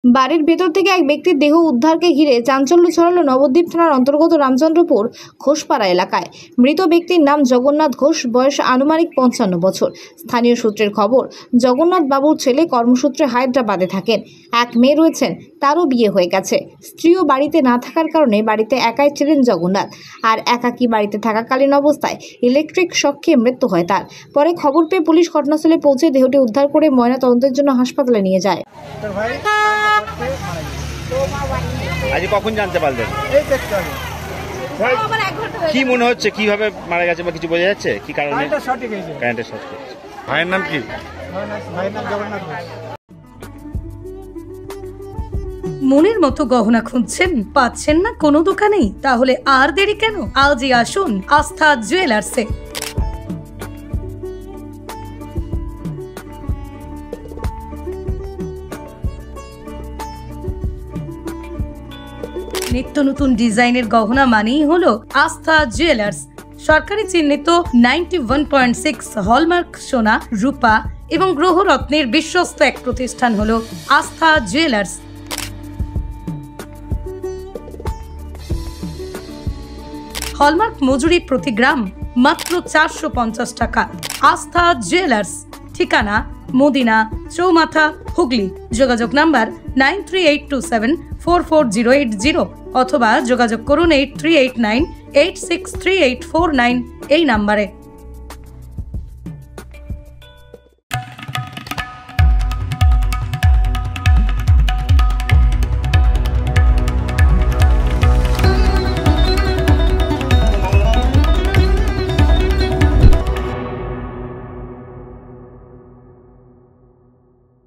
বাড়ির ভেতর থেকে এক ব্যক্তির দেহ উদ্ধারকে ঘিরে চাঞ্চল্য ছড়ালো নবদ্বীপ থানার অন্তর্গত রামচন্দ্রপুর ঘোষপাড়া এলাকায়। মৃত ব্যক্তির নাম জগন্নাথ ঘোষ, বয়স আনুমানিক 55 বছর। স্থানীয় সূত্রের খবর, জগন্নাথ বাবুর ছেলে কর্মসূত্রে হায়দ্রাবাদে থাকেন। এক মেয়ে রয়েছেন, তারও বিয়ে হয়ে গেছে। স্ত্রীও বাড়িতে না থাকার কারণে বাড়িতে একাই ছিলেন জগন্নাথ। আর একাকী বাড়িতে থাকাকালীন অবস্থায় ইলেকট্রিক শক খেয়ে মৃত্যু হয় তার। পরে খবর পেয়ে পুলিশ ঘটনাস্থলে পৌঁছে দেহটি উদ্ধার করে ময়নাতদন্তের জন্য হাসপাতালে নিয়ে যায়। আজ কখন জানতে পারলেন? কি মনে হচ্ছে, কিভাবে মারা গেছে বা কিছু বোঝা যাচ্ছে? কি কারণে? কারেন্টের শর্ট। ভাইয়ের নাম কি? মনের মতো গহনা খুঁজছেন, পাচ্ছেন না কোনো দোকানেই? তাহলে আর দেরি কেন, আজই আসুন আস্থা জুয়েলার্সে। নিত্য নতুন ডিজাইনের গহনা মানেই হলো আস্থা জুয়েলার্স। সরকারি চিহ্নিত 91.6 হলমার্ক সোনা, রূপা এবং গ্রহরত্নের বিশ্বস্ত এক প্রতিষ্ঠান হলো আস্থা জুয়েলার্স। হলমার্ক মজুরি প্রতি গ্রাম মাত্র 450 টাকা। আস্থা জুয়েলার্স, ঠিকানা মদিনা চৌমাথা, হুগলি। যোগাযোগ নাম্বার 9382744080 অথবা যোগাযোগ করুন 8389863849 এই নাম্বারে।